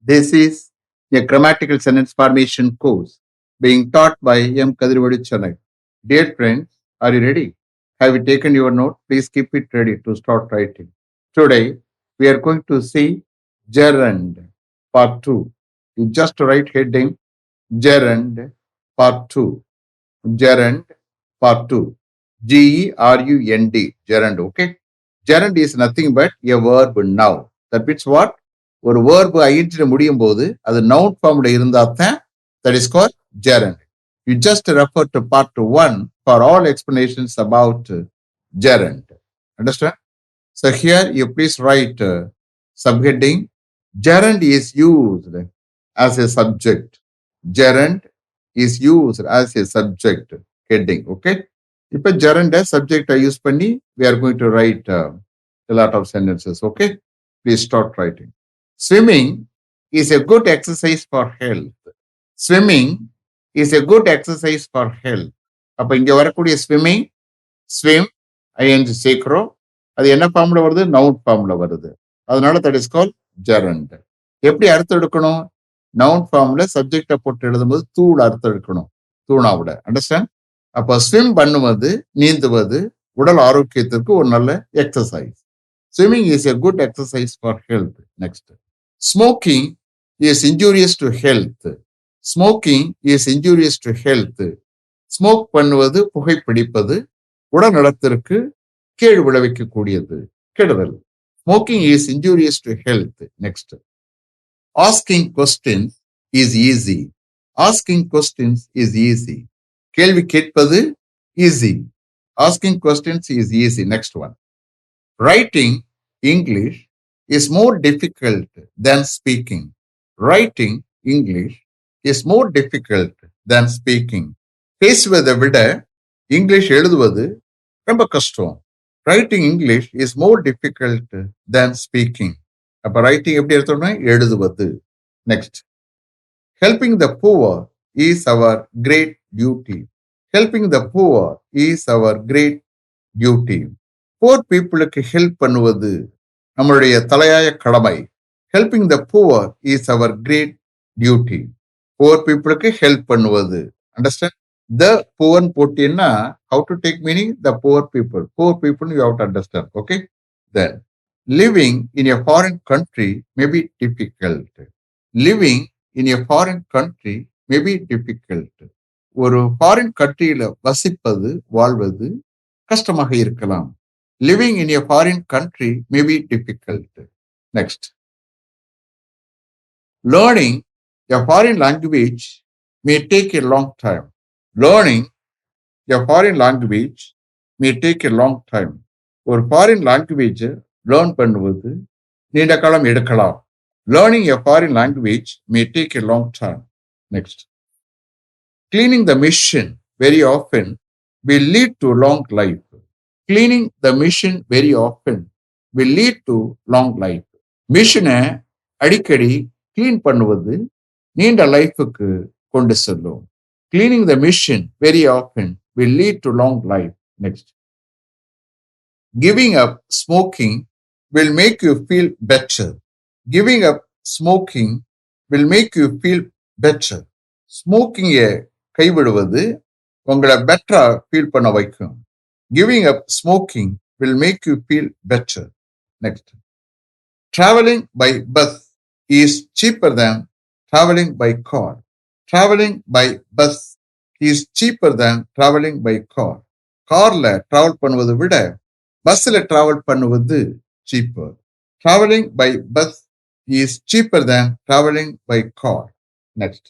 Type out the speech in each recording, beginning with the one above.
This is a grammatical sentence formation course being taught by M. Kadirvadi Chennai. Dear friends, are you ready? Have you taken your note? Please keep it ready to start writing. Today, we are going to see Gerund Part 2. You just write heading Gerund Part 2. Gerund Part 2. Gerund. Gerund, okay? Gerund is nothing but a verb now. That means what? ஒரு verb ஐன்றில் முடியும் போது அது noun formல இருந்தாதான் that is called gerund. You just refer to part 1 for all explanations about gerund. Understand? So here you please write subheading. Gerund is used as a subject. Gerund is used as a subject. Heading, okay? இப்போ gerund subject use பண்ணி we are going to write a lot of sentences, okay? Please start writing. Swimming is a good exercise for health. Swimming is a good exercise for health. அப்ப இங்க வரக்கூடிய swimming, swim, ing சேர்க்கிறோம். அது என்ன ஃபார்ம்ல வருது? Noun ஃபார்ம்ல வருது. அதனால that is called gerund. எப்படி அர்த்தம் எடுக்கணும்? நவுன் ஃபார்ம்ல சப்ஜெக்டை போட்டு எழுதும்போது தூள் அர்த்தம் எடுக்கணும். தூணாவிட. அண்டர்ஸ்டாண்ட்? அப்ப ஸ்விம் பண்ணுவது, நீந்துவது உடல் ஆரோக்கியத்திற்கு ஒரு நல்ல exercise. Swimming is a good exercise for health. Next. Smoking is injurious to health. Smoking is injurious to health. Smoke பண்ணுவது, புகைப்பிடிப்பது உடல் நலத்திற்கு கேடு விளைவிக்கக்கூடியது, கெடுதல். Smoking is injurious to health. Next. Asking questions is easy. Asking questions is easy. கேள்வி கேட்பது easy. Asking questions is easy. Next one. Writing English is more difficult than speaking. Writing English is more difficult than speaking. பேசுவதை விட English எழுதுவது ரொம்ப கஷ்டம். Writing English is more difficult than speaking. அப்ப writing எப்படி எடுத்தோம்னா எழுதுவது. Next. Helping the poor is our great duty. Helping the poor is our great duty. Poor peopleக்கு ஹெல்ப் பண்ணுவது நம்மளுடைய தலையாய கடமை. Helping the poor is our great duty. Poor peopleக்கு ஹெல்ப் பண்ணுவது. Understand? The poor போட்டீங்கன்னா how to take meaning? The poor people. Poor people you have to understand. Okay? Then, living in a foreign country may be difficult. Living in a foreign country may be difficult. ஒரு foreign கண்ட்ரியில வசிப்பது, வாழ்வது கஷ்டமாக இருக்கலாம். Living in a foreign country may be difficult. Next. Learning a foreign language may take a long time. Learning a foreign language may take a long time. ஒரு foreign language learn பண்ணுவது நீண்ட காலம் எடுக்கலாம். Learning a foreign language may take a long time. Next. Cleaning the machine very often will lead to long life. Cleaning the machine very often will lead to long life. மிஷினை அடிக்கடி clean பண்ணுவது நீண்ட லைஃபுக்கு கொண்டு செல்லும். Cleaning the machine very often will lead to long life. Next. Giving up smoking will make you feel better. Giving up smoking will make you feel better. ஸ்மோக்கிங்கை கைவிடுவது உங்களை பெட்டரா ஃபீல் பண்ண வைக்கும். Giving up smoking will make you feel better. Next. Traveling by bus is cheaper than traveling by car. Traveling by bus is cheaper than traveling by car. கார்ல travel பண்ணுவதை விட பஸ்ல travel பண்ணுவது cheaper. Traveling by bus is cheaper than traveling by car. Next.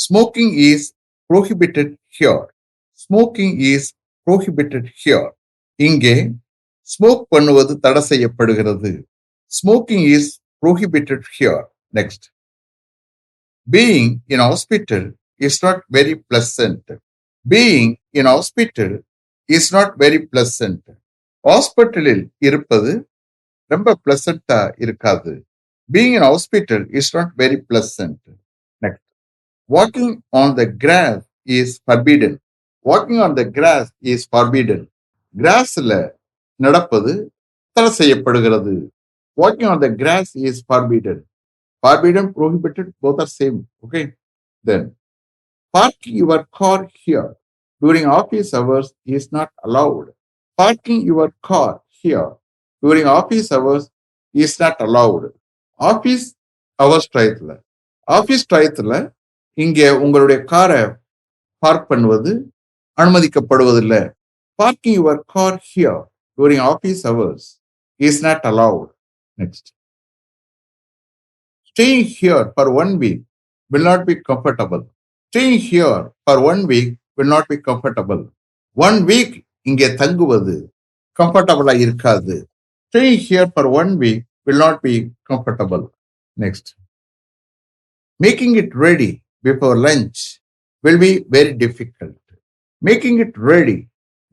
Smoking is prohibited here. Smoking is prohibited here. இங்கே smoke பண்ணுவது தடை செய்யப்படுகிறது. Smoking is prohibited here. Next. Being in hospital is not very pleasant. Being in hospital is not very pleasant. ஹாஸ்பிட்டலில் இருப்பது ரொம்ப பிளசண்டா இருக்காது. Being in hospital is not very pleasant. Next. Walking on the grass is forbidden. Walking on the grass is forbidden. Grassல நடப்பது தடை செய்யப்படுகிறது. Walking on the grass is forbidden. Forbidden, prohibited, both are same. Okay. Then parking your car here during office hours is not allowed. Parking your car here during office hours is not allowed. Office hours டயத்துல இங்க உங்களுடைய காரை park பண்ணுவது அனுமதிக்கப்படுவதில்லை. Parking your car here during office hours is not allowed. Next. Staying here for 1 week will not be comfortable. Staying here for 1 week will not be comfortable. 1 week இங்கே தங்குவது கம்ஃபர்டபுளா இருக்காது. Staying here for 1 week will not be comfortable. Next. Making it ready before lunch will be very difficult. Making it ready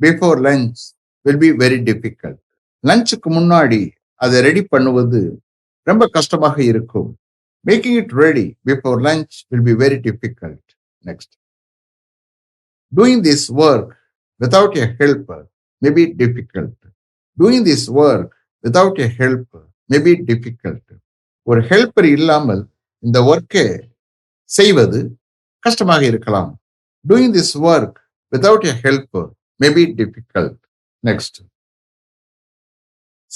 before lunch will be very difficult. லஞ்சுக்கு முன்னாடி அதை ready பண்ணுவது ரொம்ப கஷ்டமாக இருக்கும். Making it ready before lunch will be very difficult. Next. Doing this work without a helper may be difficult. Doing this work without a helper may be difficult. ஒரு helper இல்லாமல் இந்த ஒர்க்கை செய்வது கஷ்டமாக இருக்கலாம். Doing this work without a helper may be difficult. Next.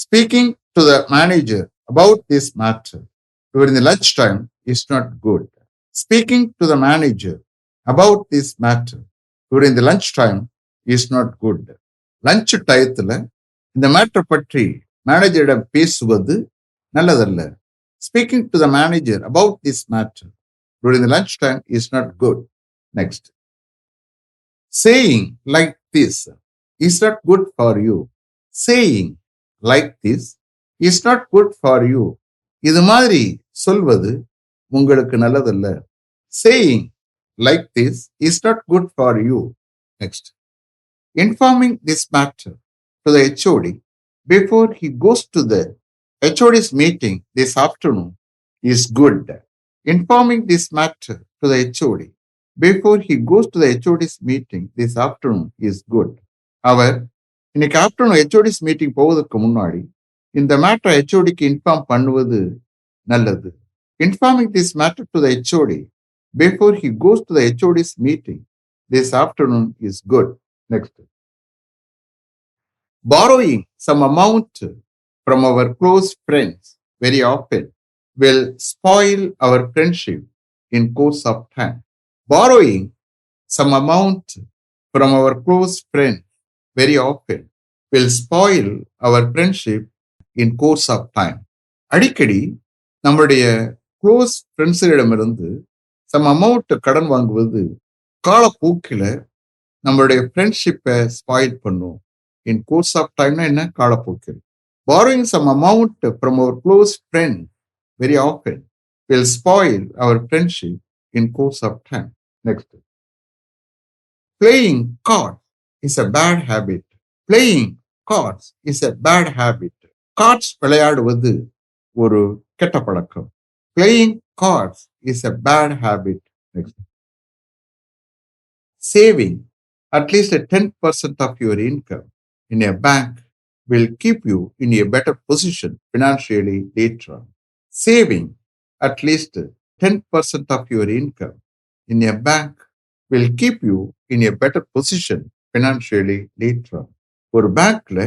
Speaking to the manager about this matter during the lunchtime is not good. Speaking to the manager about this matter during the lunchtime is not good. Lunch டயத்துல இந்த matter பற்றி மேனேஜரிடம் பேசுவது நல்லதல்ல. Speaking to the manager about this matter during the lunchtime is not good. Next. Saying like this is not good for you. Saying like this is not good for you. இது மாதிரி சொல்வது உங்களுக்கு நல்லதல்ல. Saying like this is not good for you. Next. Informing this matter to the HOD before he goes to the HOD's meeting this afternoon is good. Informing this matter to the HOD before he goes to the HOD's meeting this afternoon is good. அவர் இன்னைக்கு afternoon HOD's meeting போவதற்கு முன்னாடி இந்த matter HODக்கு inform பண்ணுவது நல்லது. Informing this matter to the HOD before he goes to the HOD's meeting this afternoon is good. Next. Borrowing some amount from our close friends very often will spoil our friendship in course of time. Borrowing some amount from our close friends very often will spoil our friendship in course of time. அடிக்கடி நம்முடைய close ஃப்ரெண்ட்ஸுகளிடமிருந்து some amount கடன் வாங்குவது காலப்போக்கில் நம்மளுடைய ஃப்ரெண்ட்ஷிப்பை spoil பண்ணும். இன் course of டைம்னா என்ன? காலப்போக்கில். Borrowing some amount from our close friend very often will spoil our friendship in course of time. Next. Playing cards is a bad habit. Playing cards is a bad habit. Cards விளையாடுவது ஒரு கெட்ட பழக்கம். Playing cards is a bad habit. Next. Saving at least 10% of your income in a bank will keep you in a better position financially later on. Saving at least 10% of your income in a bank will keep you in a better position financially later on. ஒரு பேங்க்ல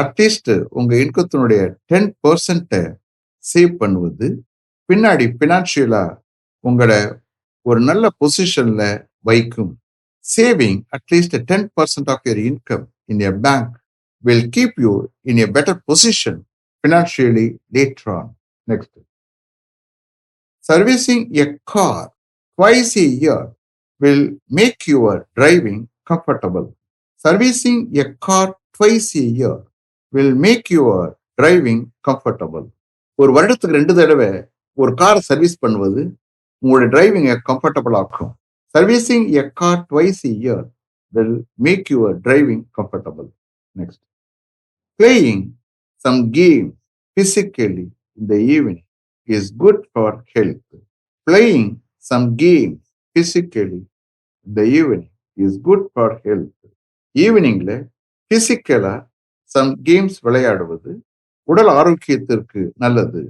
at least உங்க இன்கத்தினுடைய 10% save பண்ணுவது பின்னாடி பினான்சியலா உங்களை ஒரு நல்ல பொசிஷன்ல வைக்கும். Saving at least 10% of your income in a bank will keep you in a better position financially later on. Next. Servicing a car twice a year will make your driving comfortable. Servicing a car twice a year will make your driving comfortable. ஒரு வருடத்துக்கு 2 தடவை ஒரு car service பண்ணுவது உங்களுடைய டிரைவிங்கை comfortable ஆக்கும். Servicing a car twice a year will make your driving comfortable. Next. Playing some games physically in the evening is good for health. Playing some games physically in the evening is good for health. ஈவினிங்ல பிசிக்கலா some games விளையாடுவது உடல் ஆரோக்கியத்திற்கு நல்லது.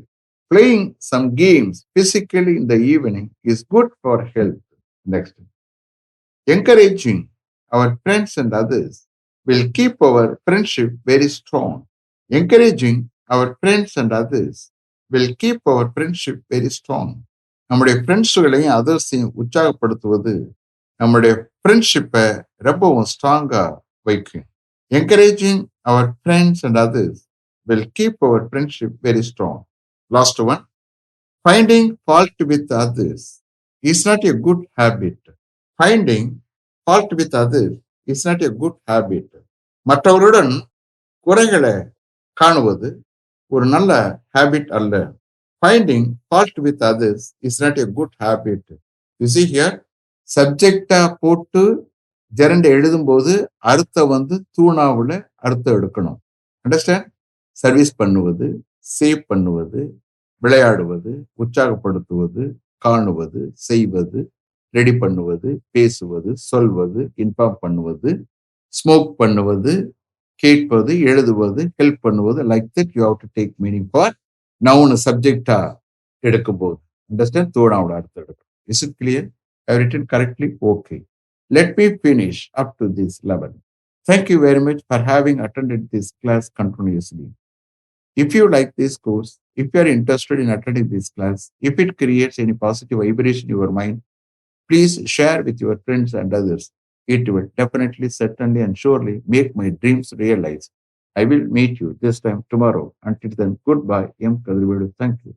Playing some games physically in the evening is good for health. Next, encouraging our friends and others will keep our friendship very strong. Encouraging our friends and others will keep our friendship very strong. நம்முடைய ஃப்ரெண்ட்ஸுகளையும் அதர்ஸையும் உற்சாகப்படுத்துவது நம்முடைய ஃப்ரெண்ட்ஷிப்பை ரொம்பவும் ஸ்ட்ராங்கா வைக்கும். Encouraging our friends and others will keep our friendship very strong. Last one, finding fault with others is not a good habit. Finding fault with others is not a good habit. மற்றவருடன் குறைகளை காணுவது ஒரு நல்ல habit அல்ல. Finding fault with others is not a good habit. You see here, சப்ஜெக்டா போட்டு ஜெரண்ட எழுதும்போது அர்த்தம் தூணாவுல அர்த்தம் எடுக்கணும். அண்டர்ஸ்டாண்ட்? சர்வீஸ் பண்ணுவது, சேவ் பண்ணுவது, விளையாடுவது, உற்சாகப்படுத்துவது, காணுவது, செய்வது, ரெடி பண்ணுவது, பேசுவது, சொல்வது, இன்ஃபார்ம் பண்ணுவது, ஸ்மோக் பண்ணுவது, கேட்பது, எழுதுவது, ஹெல்ப் பண்ணுவது. Like that you have to take meaning for noun சப்ஜெக்டா எடுக்கும்போது. அண்டர்ஸ்டாண்ட்? தோடாவோட அர்த்தம் எடுக்கணும். Is it clear? I have written correctly? Okay. Let me finish up to this level. Thank you very much for having attended this class continuously. If you like this course, if you are interested in attending this class, if it creates any positive vibration in your mind, please share with your friends and others. It will definitely, certainly, and surely make my dreams realized. I will meet you this time tomorrow. Until then, goodbye. M. Kadrivedu. Thank you.